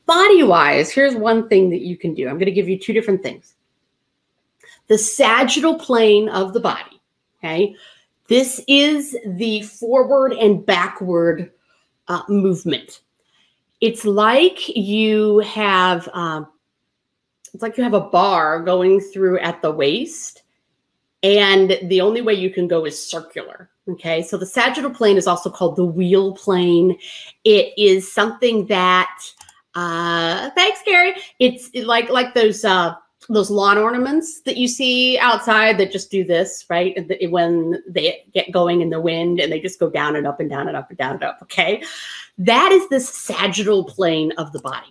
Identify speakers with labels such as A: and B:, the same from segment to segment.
A: Body-wise, here's one thing that you can do. I'm going to give you two different things. The sagittal plane of the body, okay? This is the forward and backward movement. It's like you have a bar going through at the waist, and the only way you can go is circular. Okay, so the sagittal plane is also called the wheel plane. It is something that, thanks, Gary. It's like those lawn ornaments that you see outside that just do this, right? When they get going in the wind and they just go down and up and down and up and down and up. Okay, that is the sagittal plane of the body.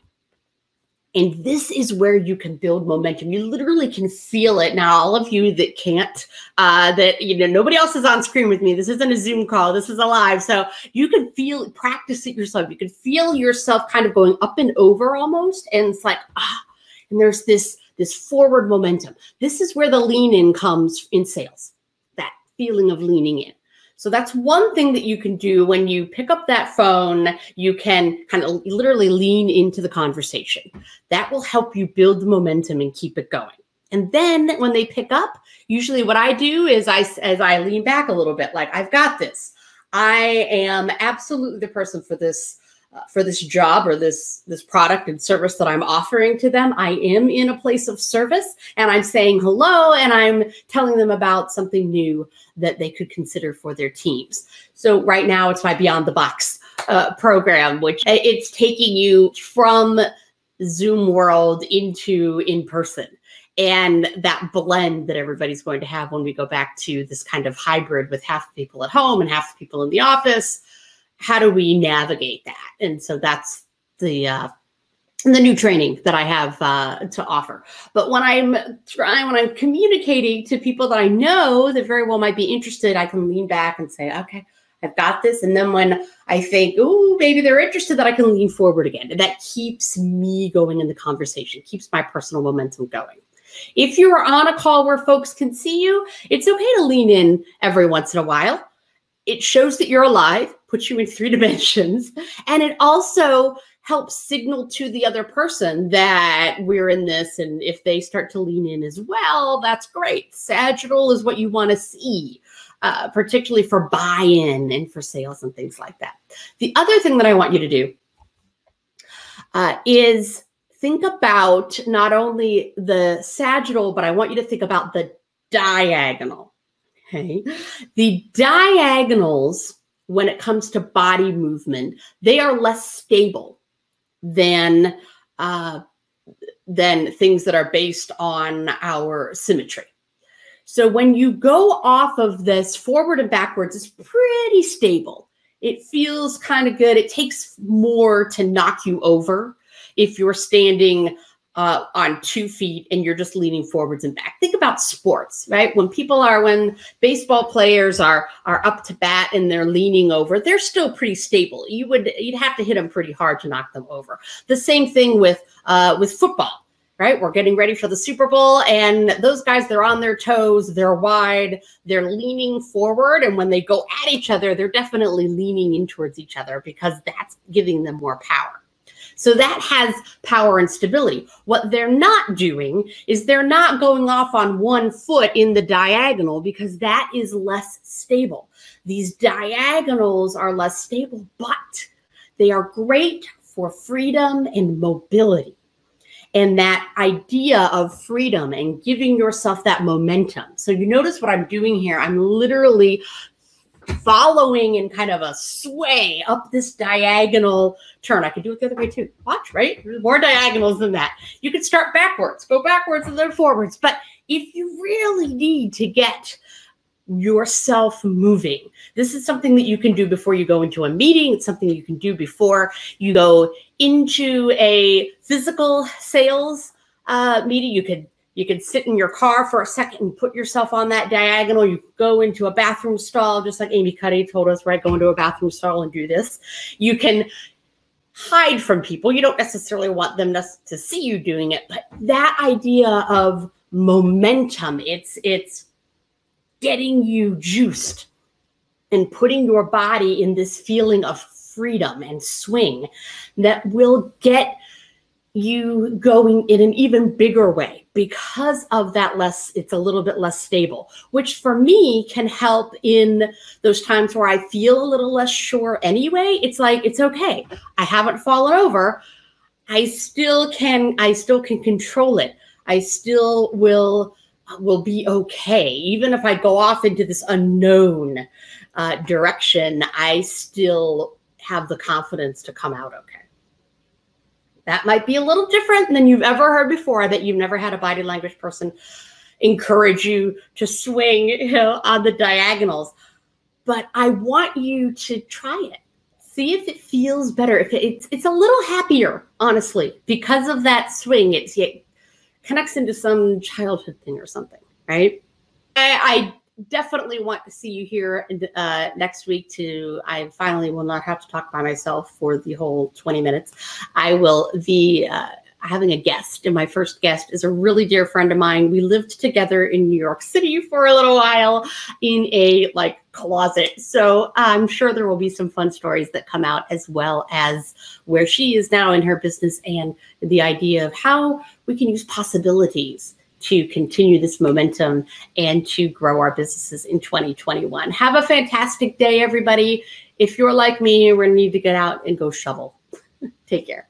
A: And this is where you can build momentum. You literally can feel it. Now, all of you that can't, nobody else is on screen with me. This isn't a Zoom call. This is a live. So you can feel, practice it yourself. You can feel yourself kind of going up and over almost. And it's like, and there's this forward momentum. This is where the lean in comes in sales, that feeling of leaning in. So that's one thing that you can do when you pick up that phone. You can kind of literally lean into the conversation. That will help you build the momentum and keep it going. And then when they pick up, usually what I do is as I lean back a little bit, like, I've got this. I am absolutely the person for this job or this product and service that I'm offering to them. I am in a place of service, and I'm saying hello, and I'm telling them about something new that they could consider for their teams. So right now it's my Beyond the Box program, which it's taking you from Zoom world into in-person. And that blend that everybody's going to have when we go back to this kind of hybrid with half the people at home and half the people in the office. How do we navigate that? And so that's the new training that I have to offer. But when I'm communicating to people that I know that very well might be interested, I can lean back and say, okay, I've got this. And then when I think, oh, maybe they're interested, that I can lean forward again. And that keeps me going in the conversation, keeps my personal momentum going. If you are on a call where folks can see you, it's okay to lean in every once in a while. It shows that you're alive, puts you in 3 dimensions, and it also helps signal to the other person that we're in this, and if they start to lean in as well, that's great. Sagittal is what you want to see, particularly for buy-in and for sales and things like that. The other thing that I want you to do is think about not only the sagittal, but I want you to think about the diagonal. Okay. The diagonals, when it comes to body movement, they are less stable than things that are based on our symmetry. So when you go off of this forward and backwards, it's pretty stable. It feels kind of good. It takes more to knock you over if you're standing on 2 feet and you're just leaning forwards and back. Think about sports, right? When baseball players are up to bat and they're leaning over, they're still pretty stable. You'd have to hit them pretty hard to knock them over. The same thing with football, right? We're getting ready for the Super Bowl, and those guys, they're on their toes, they're wide, they're leaning forward, and when they go at each other, they're definitely leaning in towards each other because that's giving them more power. So that has power and stability. What they're not doing is they're not going off on 1 foot in the diagonal because that is less stable. These diagonals are less stable, but they are great for freedom and mobility. And that idea of freedom and giving yourself that momentum. So you notice what I'm doing here. I'm literally following in kind of a sway up this diagonal turn. I could do it the other way too. Watch, right? There's more diagonals than that. You could start backwards, go backwards and then forwards. But if you really need to get yourself moving, this is something that you can do before you go into a meeting. It's something you can do before you go into a physical sales meeting. You could sit in your car for a second and put yourself on that diagonal. You go into a bathroom stall, just like Amy Cuddy told us, right? Go into a bathroom stall and do this. You can hide from people. You don't necessarily want them to see you doing it, but that idea of momentum, it's getting you juiced and putting your body in this feeling of freedom and swing that will get you going in an even bigger way because of that it's a little bit less stable, which for me can help in those times where I feel a little less sure anyway. It's like, it's okay. I haven't fallen over. I still can control it. I still will be okay. Even if I go off into this unknown direction, I still have the confidence to come out okay. That might be a little different than you've ever heard before, that you've never had a body language person encourage you to swing, on the diagonals. But I want you to try it. See if it feels better. If it's a little happier, honestly, because of that swing. It connects into some childhood thing or something, right? I definitely want to see you here next week I finally will not have to talk by myself for the whole 20 minutes. I will be having a guest, and my first guest is a really dear friend of mine. We lived together in New York City for a little while in a closet. So I'm sure there will be some fun stories that come out, as well as where she is now in her business and the idea of how we can use possibilities to continue this momentum and to grow our businesses in 2021. Have a fantastic day, everybody. If you're like me, we're going to need to get out and go shovel. Take care.